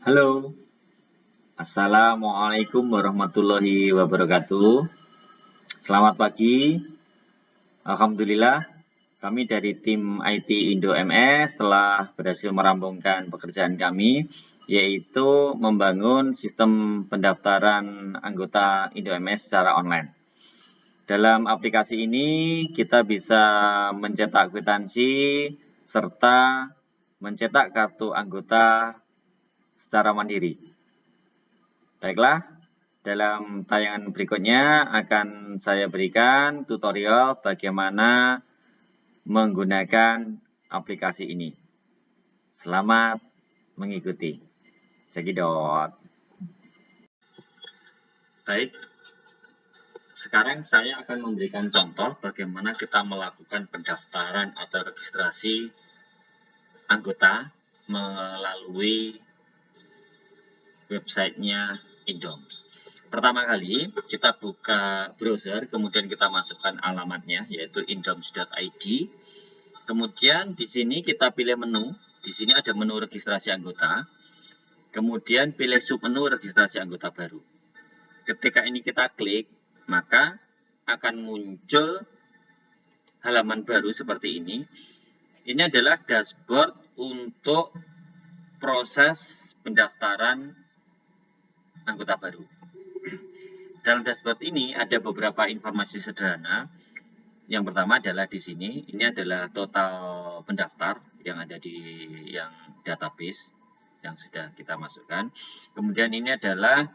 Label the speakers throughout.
Speaker 1: Halo, Assalamualaikum warahmatullahi wabarakatuh. Selamat pagi. Alhamdulillah, kami dari tim IT Indo MS telah berhasil merampungkan pekerjaan kami, yaitu membangun sistem pendaftaran anggota Indo MS secara online. Dalam aplikasi ini, kita bisa mencetak kwitansi serta mencetak kartu anggota secara mandiri. Baiklah, dalam tayangan berikutnya akan saya berikan tutorial bagaimana menggunakan aplikasi ini. Selamat mengikuti. Cekidot. Baik, sekarang saya akan memberikan contoh bagaimana kita melakukan pendaftaran atau registrasi anggota melalui websitenya Indoms. Pertama kali kita buka browser, kemudian kita masukkan alamatnya yaitu indoms.id. Kemudian di sini kita pilih menu. Di sini ada menu registrasi anggota. Kemudian pilih submenu registrasi anggota baru. Ketika ini kita klik, maka akan muncul halaman baru seperti ini. Ini adalah dashboard untuk proses pendaftaran anggota baru. Dalam dashboard ini ada beberapa informasi sederhana. Yang pertama adalah di sini, ini adalah total pendaftar yang ada di database yang sudah kita masukkan. Kemudian ini adalah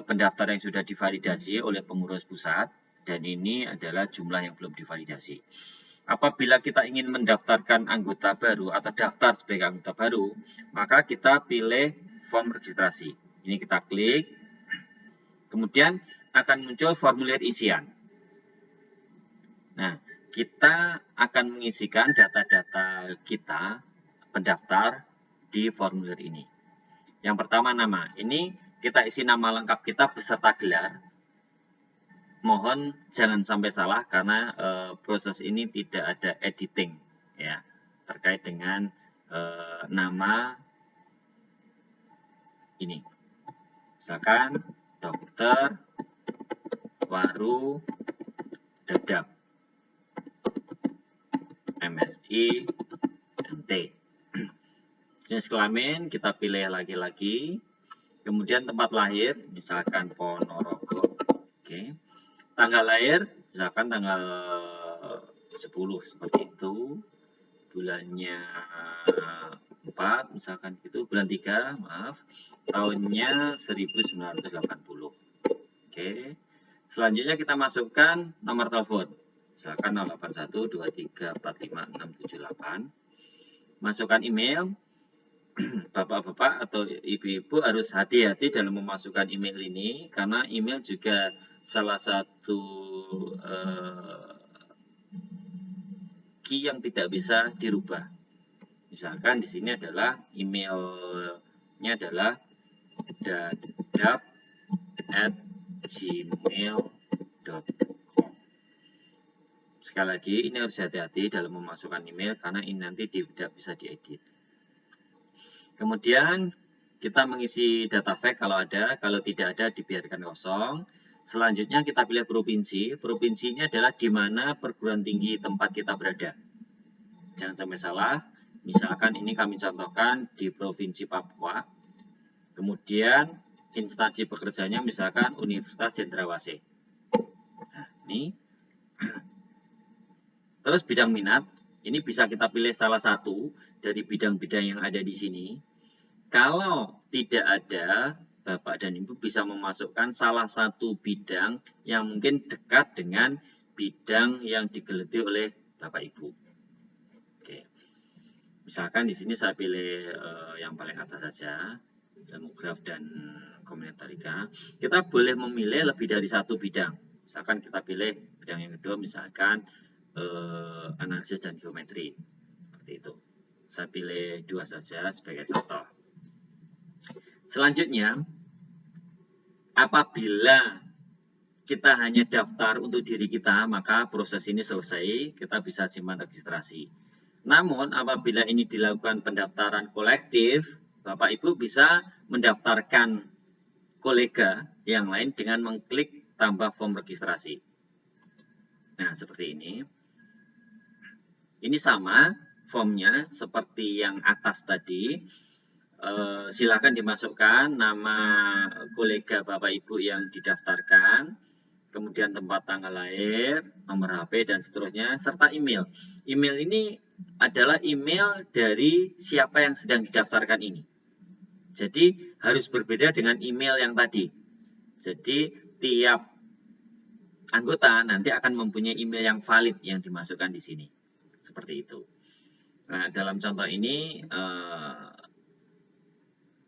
Speaker 1: pendaftar yang sudah divalidasi oleh pengurus pusat, dan ini adalah jumlah yang belum divalidasi. Apabila kita ingin mendaftarkan anggota baru atau daftar sebagai anggota baru, maka kita pilih form registrasi. Ini kita klik, kemudian akan muncul formulir isian. Nah, kita akan mengisikan data-data kita pendaftar di formulir ini. Yang pertama nama. Ini kita isi nama lengkap kita beserta gelar. Mohon jangan sampai salah karena proses ini tidak ada editing ya terkait dengan nama ini. Misalkan Dokter Waru Dadap MSI MT. Jenis kelamin kita pilih laki-laki. Kemudian tempat lahir misalkan Ponorogo. Oke. Tanggal lahir misalkan tanggal 10 seperti itu. Bulannya 4 misalkan gitu, bulan 3 maaf, tahunnya 1980. Oke. Selanjutnya kita masukkan nomor telepon. Misalkan 0812345678. Masukkan email. Bapak-bapak atau ibu-ibu harus hati-hati dalam memasukkan email ini karena email juga salah satu key yang tidak bisa dirubah. Misalkan di sini adalah emailnya adalah dadap@gmail.com. Sekali lagi ini harus hati-hati dalam memasukkan email karena ini nanti tidak bisa diedit. Kemudian kita mengisi data fact kalau ada, kalau tidak ada dibiarkan kosong. Selanjutnya kita pilih provinsi. Provinsinya adalah di mana perguruan tinggi tempat kita berada. Jangan sampai salah. Misalkan ini kami contohkan di Provinsi Papua. Kemudian instansi pekerjaannya misalkan Universitas Cendrawasih. Nah, ini. Terus bidang minat. Ini bisa kita pilih salah satu dari bidang-bidang yang ada di sini. Kalau tidak ada, Bapak dan Ibu bisa memasukkan salah satu bidang yang mungkin dekat dengan bidang yang digeluti oleh Bapak Ibu. Oke. Misalkan di sini saya pilih yang paling atas saja, demograf dan kombinatorika. Kita boleh memilih lebih dari satu bidang. Misalkan kita pilih bidang yang kedua, misalkan analisis dan geometri. Seperti itu. Saya pilih 2 saja sebagai contoh. Selanjutnya, apabila kita hanya daftar untuk diri kita, maka proses ini selesai, kita bisa simpan registrasi. Namun, apabila ini dilakukan pendaftaran kolektif, Bapak Ibu bisa mendaftarkan kolega yang lain dengan mengklik tambah form registrasi. Nah, seperti ini. Ini sama formnya seperti yang atas tadi. Silakan dimasukkan nama kolega Bapak Ibu yang didaftarkan, kemudian tempat tanggal lahir, nomor HP, dan seterusnya, serta email. Email ini adalah email dari siapa yang sedang didaftarkan ini. Jadi harus berbeda dengan email yang tadi. Jadi tiap anggota nanti akan mempunyai email yang valid yang dimasukkan di sini. Seperti itu. Nah, dalam contoh ini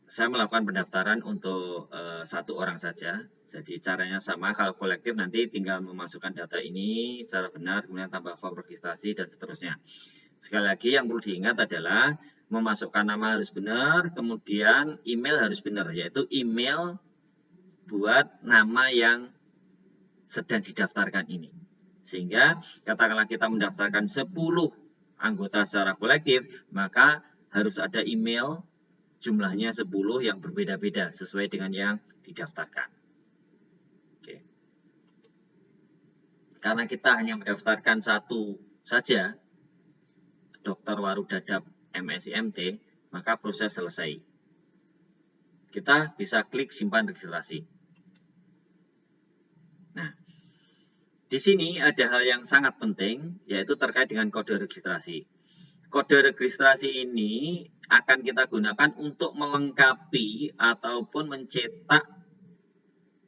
Speaker 1: saya melakukan pendaftaran untuk satu orang saja. Jadi caranya sama, kalau kolektif nanti tinggal memasukkan data ini secara benar, kemudian tambah form registrasi dan seterusnya. Sekali lagi yang perlu diingat adalah memasukkan nama harus benar, kemudian email harus benar, yaitu email buat nama yang sedang didaftarkan ini. Sehingga katakanlah kita mendaftarkan 10 anggota secara kolektif, maka harus ada email jumlahnya 10 yang berbeda-beda sesuai dengan yang didaftarkan. Oke. Karena kita hanya mendaftarkan satu saja, Dr. Warudadap MSIMT, maka proses selesai. Kita bisa klik simpan registrasi. Nah, di sini ada hal yang sangat penting, yaitu terkait dengan kode registrasi. Kode registrasi ini akan kita gunakan untuk melengkapi ataupun mencetak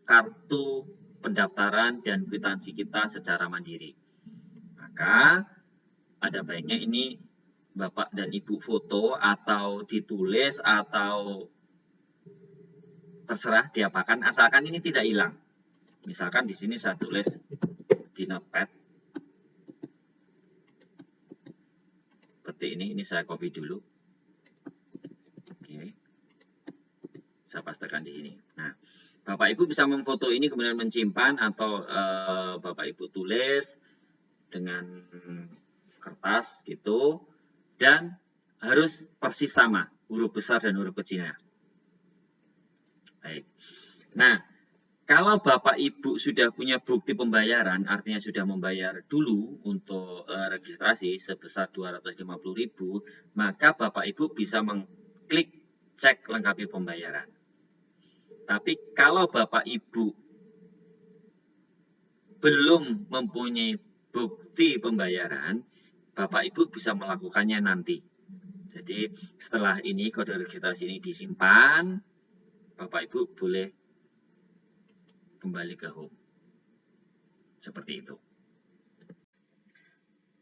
Speaker 1: kartu pendaftaran dan kwitansi kita secara mandiri. Maka ada baiknya ini Bapak dan Ibu foto atau ditulis atau terserah diapakan, asalkan ini tidak hilang. Misalkan di sini saya tulis di notepad seperti ini saya copy dulu. Oke. Saya pastekan di sini. Nah, Bapak Ibu bisa memfoto ini kemudian menyimpan atau Bapak Ibu tulis dengan kertas gitu, dan harus persis sama huruf besar dan huruf kecilnya. Baik. Nah, kalau Bapak Ibu sudah punya bukti pembayaran, artinya sudah membayar dulu untuk registrasi sebesar 250.000, maka Bapak Ibu bisa mengklik cek lengkapi pembayaran. Tapi kalau Bapak Ibu belum mempunyai bukti pembayaran, Bapak Ibu bisa melakukannya nanti. Jadi setelah ini kode registrasi ini disimpan, Bapak Ibu boleh kembali ke home. Seperti itu.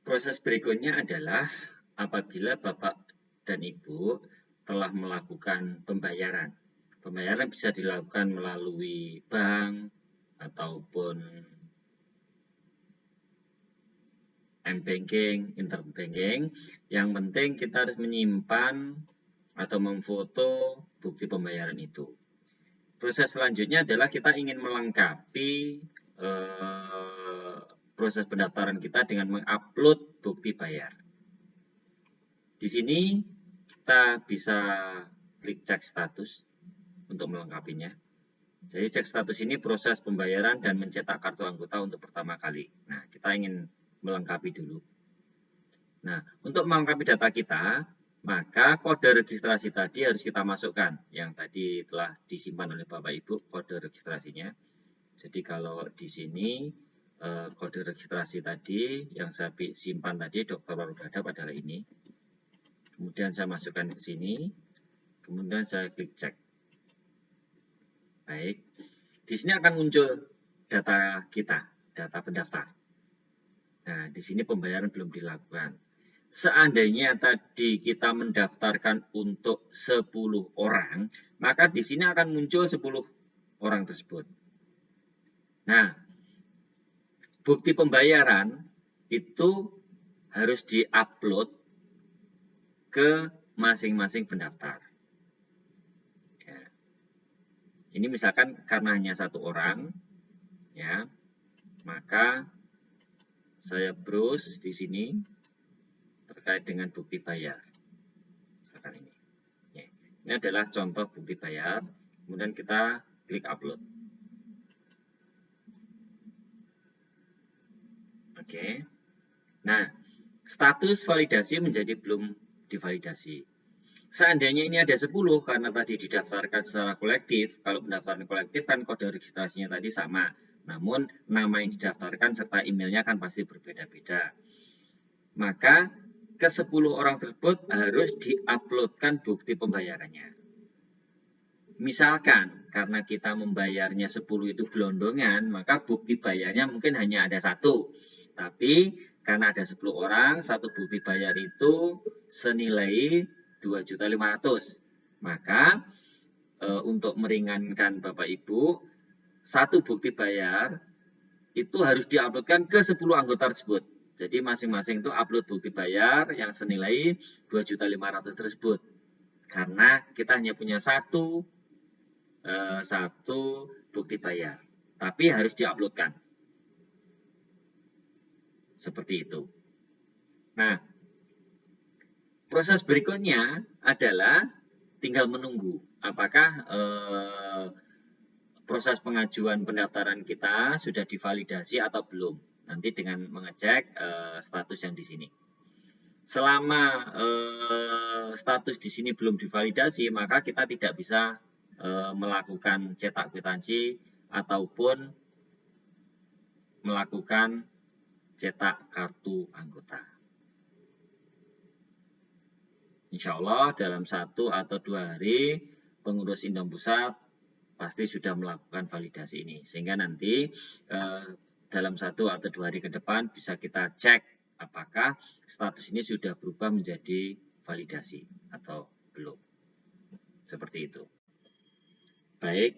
Speaker 1: Proses berikutnya adalah apabila Bapak dan Ibu telah melakukan pembayaran. Pembayaran bisa dilakukan melalui bank ataupun m-banking, internet banking. Yang penting kita harus menyimpan atau memfoto bukti pembayaran itu. Proses selanjutnya adalah kita ingin melengkapi proses pendaftaran kita dengan mengupload bukti bayar. Di sini kita bisa klik cek status untuk melengkapinya. Jadi cek status ini proses pembayaran dan mencetak kartu anggota untuk pertama kali. Nah, kita ingin melengkapi dulu. Nah, untuk melengkapi data kita, maka kode registrasi tadi harus kita masukkan. Yang tadi telah disimpan oleh Bapak Ibu kode registrasinya. Jadi kalau di sini kode registrasi tadi yang saya simpan tadi Dr. Warudadap adalah ini. Kemudian saya masukkan ke sini. Kemudian saya klik cek. Baik. Di sini akan muncul data kita, data pendaftar. Nah, di sini pembayaran belum dilakukan. Seandainya tadi kita mendaftarkan untuk 10 orang, maka di sini akan muncul 10 orang tersebut. Nah, bukti pembayaran itu harus diupload ke masing-masing pendaftar. Ya. Ini misalkan karena hanya satu orang, ya, maka saya browse di sini terkait dengan bukti bayar. Misalkan ini. Ya. Ini adalah contoh bukti bayar. Kemudian kita klik upload. Oke. Nah, status validasi menjadi belum divalidasi. Seandainya ini ada 10 karena tadi didaftarkan secara kolektif, kalau pendaftaran kolektif kan kode registrasinya tadi sama. Namun nama yang didaftarkan serta emailnya kan pasti berbeda-beda. Maka ke 10 orang tersebut harus diuploadkan bukti pembayarannya. Misalkan karena kita membayarnya 10 itu gelondongan, maka bukti bayarnya mungkin hanya ada 1. Tapi karena ada 10 orang, satu bukti bayar itu senilai 2.500.000. Maka untuk meringankan Bapak Ibu, satu bukti bayar itu harus diuploadkan ke 10 anggota tersebut. Jadi masing-masing itu upload bukti bayar yang senilai 2.500.000 tersebut. Karena kita hanya punya satu bukti bayar, tapi harus diuploadkan. Seperti itu. Nah, proses berikutnya adalah tinggal menunggu apakah proses pengajuan pendaftaran kita sudah divalidasi atau belum. Nanti dengan mengecek status yang di sini. Selama status di sini belum divalidasi, maka kita tidak bisa melakukan cetak kwitansi ataupun melakukan cetak kartu anggota. Insya Allah dalam 1 atau 2 hari pengurus Indom Pusat pasti sudah melakukan validasi ini. Sehingga nanti dalam 1 atau 2 hari ke depan bisa kita cek apakah status ini sudah berubah menjadi validasi atau belum. Seperti itu. Baik,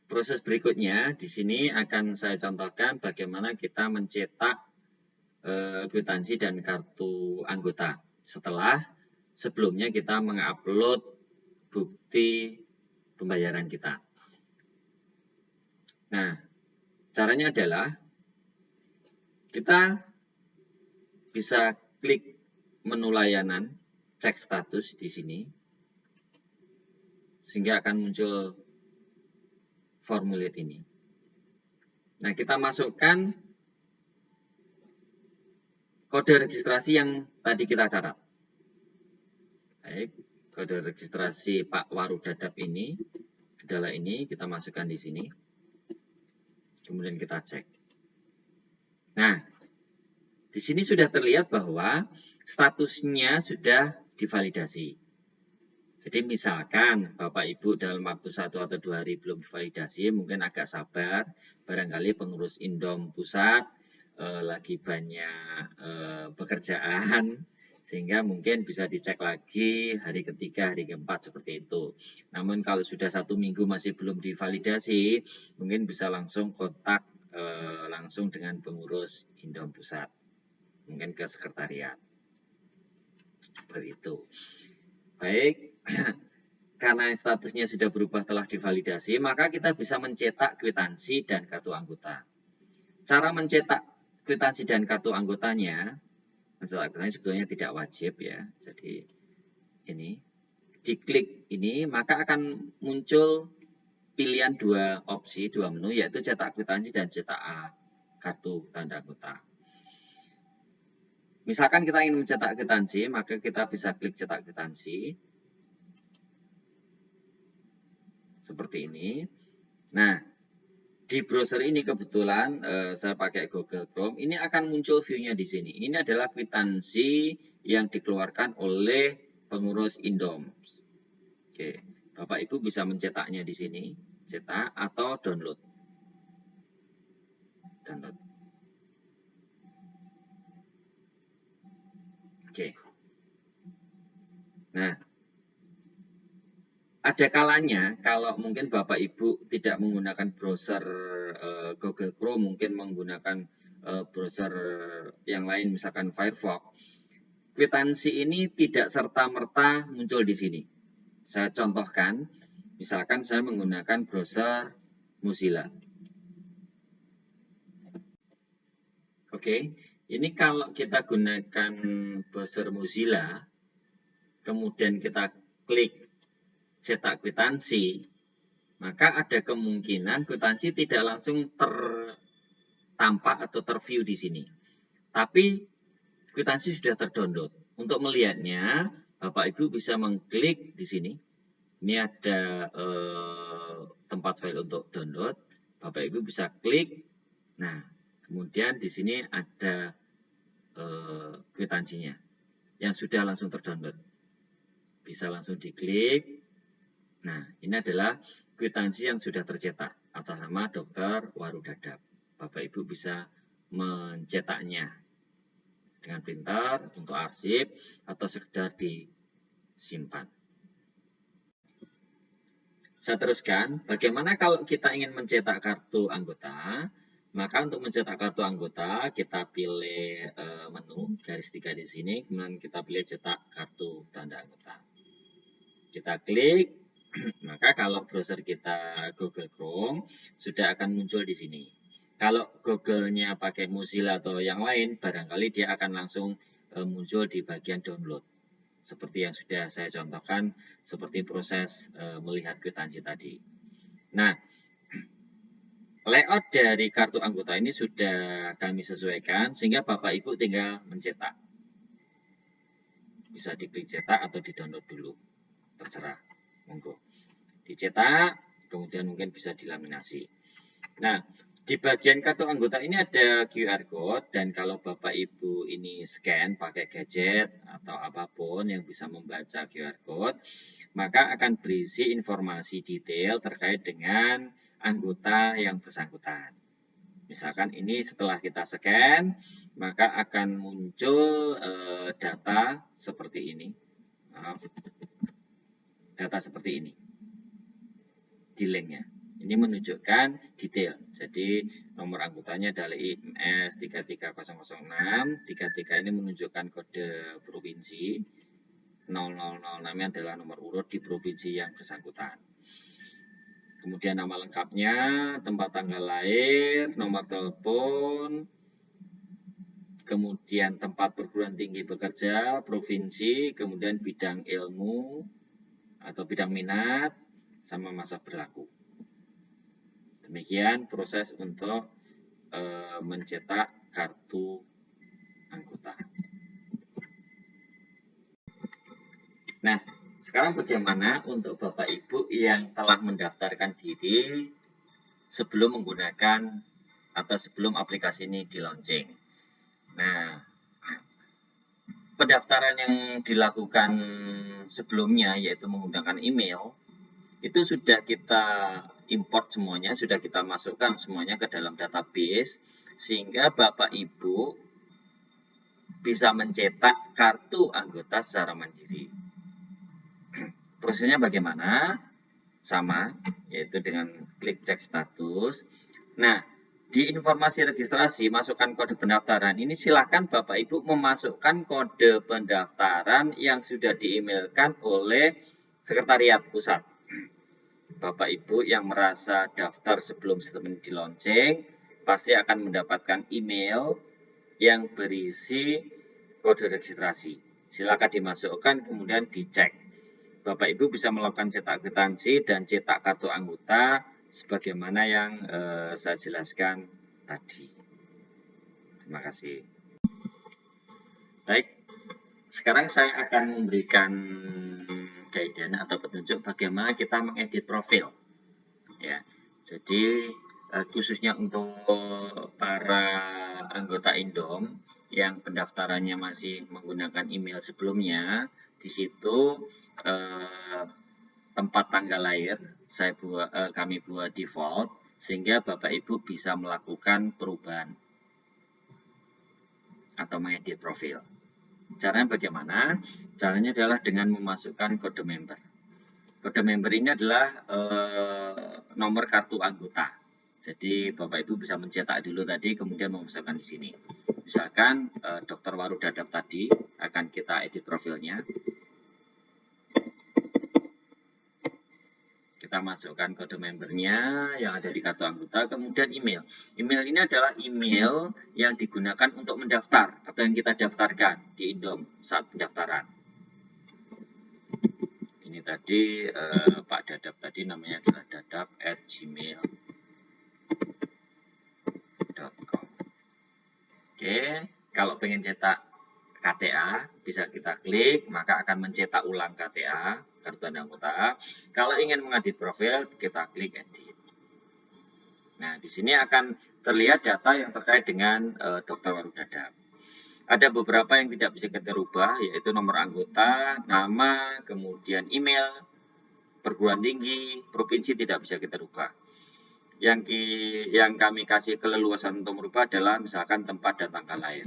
Speaker 1: proses berikutnya di sini akan saya contohkan bagaimana kita mencetak kwitansi dan kartu anggota setelah sebelumnya kita mengupload bukti pembayaran kita. Nah, caranya adalah kita bisa klik menu layanan, cek status di sini, sehingga akan muncul formulir ini. Nah, kita masukkan kode registrasi yang tadi kita catat. Baik, kode registrasi Pak Waru Dadap ini adalah ini, kita masukkan di sini. Kemudian kita cek. Nah, di sini sudah terlihat bahwa statusnya sudah divalidasi. Jadi misalkan Bapak Ibu dalam waktu 1 atau 2 hari belum divalidasi, mungkin agak sabar. Barangkali pengurus Indom Pusat lagi banyak pekerjaan, sehingga mungkin bisa dicek lagi hari ketiga, hari keempat seperti itu. Namun kalau sudah 1 minggu masih belum divalidasi, mungkin bisa langsung kontak langsung dengan pengurus Indom Pusat, mungkin ke sekretariat. Seperti itu. Baik, karena statusnya sudah berubah telah divalidasi, maka kita bisa mencetak kwitansi dan kartu anggota. Cara mencetak kwitansi dan kartu anggotanya, mencetak kwitansi sebetulnya tidak wajib ya. Jadi ini, diklik ini, maka akan muncul pilihan 2 opsi, 2 menu, yaitu cetak kwitansi dan cetak kartu tanda anggota. Misalkan kita ingin mencetak kwitansi, maka kita bisa klik cetak kwitansi. Seperti ini. Nah, di browser ini kebetulan saya pakai Google Chrome. Ini akan muncul view-nya di sini. Ini adalah kwitansi yang dikeluarkan oleh pengurus Indom. Oke, Bapak Ibu bisa mencetaknya di sini, cetak atau download. Oke. Nah, ada kalanya kalau mungkin Bapak Ibu tidak menggunakan browser Google Chrome, mungkin menggunakan browser yang lain, misalkan Firefox. Kwitansi ini tidak serta-merta muncul di sini. Saya contohkan, misalkan saya menggunakan browser Mozilla. Oke, ini kalau kita gunakan browser Mozilla, kemudian kita klik cetak kwitansi, maka ada kemungkinan kwitansi tidak langsung tertampak atau terview di sini. Tapi kwitansi sudah terdownload. Untuk melihatnya, Bapak Ibu bisa mengklik di sini. Ini ada tempat file untuk download. Bapak Ibu bisa klik. Nah, kemudian di sini ada kwitansinya yang sudah langsung terdownload. Bisa langsung diklik. Nah, ini adalah kwitansi yang sudah tercetak atas nama Dr. Warudadap. Bapak Ibu bisa mencetaknya dengan printer untuk arsip atau sekedar disimpan. Saya teruskan, bagaimana kalau kita ingin mencetak kartu anggota? Maka untuk mencetak kartu anggota, kita pilih menu garis 3 di sini, kemudian kita pilih cetak kartu tanda anggota. Kita klik, maka kalau browser kita Google Chrome, sudah akan muncul di sini. Kalau Google-nya pakai Mozilla atau yang lain, barangkali dia akan langsung muncul di bagian download. Seperti yang sudah saya contohkan, seperti proses melihat kwitansi tadi. Nah, layout dari kartu anggota ini sudah kami sesuaikan, sehingga Bapak Ibu tinggal mencetak. Bisa diklik cetak atau di-download dulu. Terserah, monggo. Dicetak, kemudian mungkin bisa dilaminasi. Nah, di bagian kartu anggota ini ada QR code, dan kalau Bapak Ibu ini scan pakai gadget atau apapun yang bisa membaca QR code, maka akan berisi informasi detail terkait dengan anggota yang bersangkutan. Misalkan ini setelah kita scan, maka akan muncul data seperti ini. Data seperti ini di linknya. Ini menunjukkan detail. Jadi nomor anggotanya adalah IMS 33006. 33 ini menunjukkan kode provinsi. 0006 adalah nomor urut di provinsi yang bersangkutan. Kemudian nama lengkapnya, tempat tanggal lahir, nomor telepon, kemudian tempat perguruan tinggi bekerja, provinsi, kemudian bidang ilmu atau bidang minat, sama masa berlaku. Demikian proses untuk mencetak kartu anggota. Nah, sekarang bagaimana untuk Bapak Ibu yang telah mendaftarkan diri sebelum menggunakan atau sebelum aplikasi ini di launching? Nah, pendaftaran yang dilakukan sebelumnya yaitu menggunakan email, itu sudah kita import semuanya, sudah kita masukkan semuanya ke dalam database, sehingga Bapak Ibu bisa mencetak kartu anggota secara mandiri. Prosesnya bagaimana? Sama, yaitu dengan klik cek status. Nah, di informasi registrasi, masukkan kode pendaftaran. Ini silakan Bapak Ibu memasukkan kode pendaftaran yang sudah di-emailkan oleh Sekretariat Pusat. Bapak Ibu yang merasa daftar sebelum sistem ini di launching, pasti akan mendapatkan email yang berisi kode registrasi. Silakan dimasukkan, kemudian dicek. Bapak Ibu bisa melakukan cetak kwitansi dan cetak kartu anggota sebagaimana yang saya jelaskan tadi. Terima kasih. Baik, sekarang saya akan memberikan guidance atau petunjuk bagaimana kita mengedit profil. Ya, jadi khususnya untuk para anggota Indom yang pendaftarannya masih menggunakan email sebelumnya, di situ tempat tanggal lahir kami buat default sehingga Bapak Ibu bisa melakukan perubahan atau mengedit profil. Caranya bagaimana? Caranya adalah dengan memasukkan kode member. Kode member ini adalah nomor kartu anggota. Jadi Bapak Ibu bisa mencetak dulu tadi, kemudian memasukkan di sini. Misalkan Dr. Warudadap tadi akan kita edit profilnya. Kita masukkan kode membernya yang ada di kartu anggota, kemudian email. Email ini adalah email yang digunakan untuk mendaftar atau yang kita daftarkan di Indom saat pendaftaran. Ini tadi Pak Dadap tadi namanya adalah dadap@gmail.com. Oke, kalau pengen cetak KTA bisa kita klik, maka akan mencetak ulang KTA, kartu tanda anggota. Kalau ingin mengedit profil, kita klik edit. Nah, di sini akan terlihat data yang terkait dengan Dr. Warudadap. Ada beberapa yang tidak bisa kita rubah, yaitu nomor anggota, nama, kemudian email, perguruan tinggi, provinsi tidak bisa kita rubah. Yang kami kasih keleluasan untuk merubah adalah misalkan tempat dan tanggal lahir.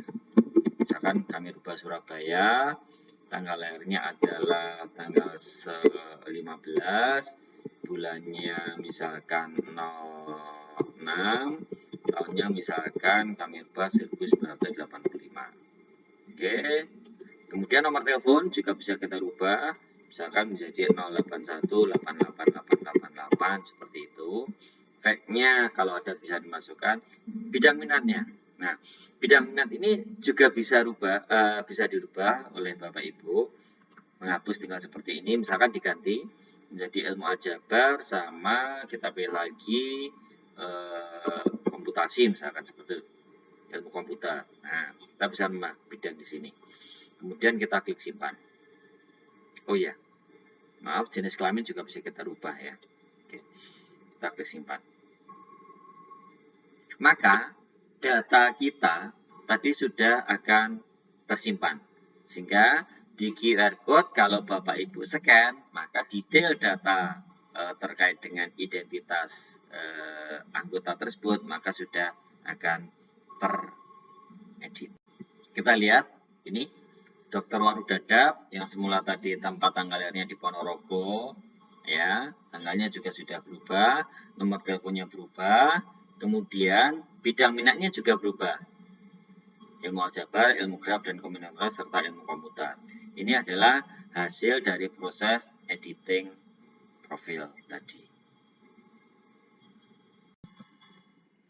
Speaker 1: Misalkan kami rubah Surabaya, tanggal lahirnya adalah tanggal 15, bulannya misalkan 06, tahunnya misalkan kami rubah 1985. Oke, kemudian nomor telepon juga bisa kita rubah, misalkan menjadi 081888888 seperti itu. Fact-nya kalau ada bisa dimasukkan. Bidang minatnya. Nah, bidang minat ini juga bisa dirubah oleh Bapak Ibu. Menghapus tinggal seperti ini, misalkan diganti menjadi ilmu aljabar sama kita pilih lagi komputasi misalkan seperti itu. Ilmu komputer. Nah, kita bisa menambah bidang di sini. Kemudian kita klik simpan. Oh ya, maaf, jenis kelamin juga bisa kita rubah ya. Oke, kita klik simpan. Maka data kita tadi sudah akan tersimpan. Sehingga di QR code kalau Bapak Ibu scan, maka detail data terkait dengan identitas anggota tersebut maka sudah akan teredit. Kita lihat ini Dr. Warudadap yang semula tadi tempat tanggal lahirnya di Ponorogo, ya, tanggalnya juga sudah berubah, nomor teleponnya berubah. Kemudian bidang minatnya juga berubah. Ilmu aljabar, ilmu graf dan kombinatorial serta ilmu komputer. Ini adalah hasil dari proses editing profil tadi.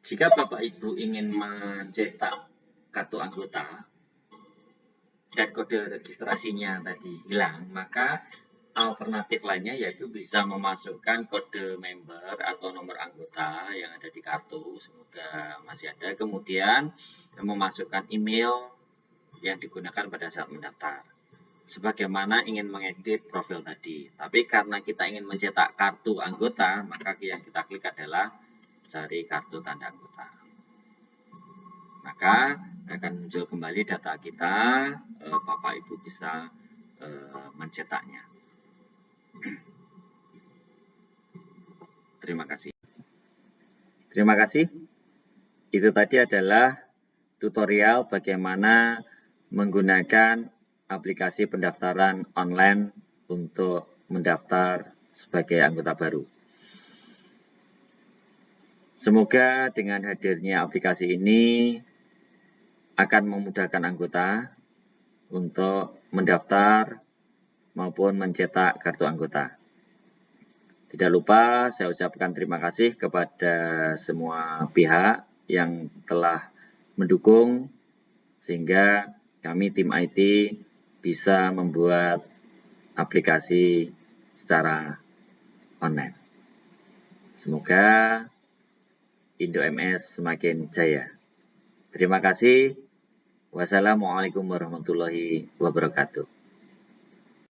Speaker 1: Jika Bapak Ibu ingin mencetak kartu anggota dan kode registrasinya tadi hilang, maka alternatif lainnya yaitu bisa memasukkan kode member atau nomor anggota yang ada di kartu, semoga masih ada, kemudian memasukkan email yang digunakan pada saat mendaftar. Sebagaimana ingin mengedit profil tadi. Tapi karena kita ingin mencetak kartu anggota, maka yang kita klik adalah cari kartu tanda anggota. Maka akan muncul kembali data kita, Bapak Ibu bisa mencetaknya. Terima kasih. Terima kasih. Itu tadi adalah tutorial bagaimana menggunakan aplikasi pendaftaran online untuk mendaftar sebagai anggota baru. Semoga dengan hadirnya aplikasi ini akan memudahkan anggota untuk mendaftar maupun mencetak kartu anggota. Tidak lupa saya ucapkan terima kasih kepada semua pihak yang telah mendukung sehingga kami tim IT bisa membuat aplikasi secara online. Semoga IndoMS semakin jaya. Terima kasih. Wassalamualaikum warahmatullahi wabarakatuh.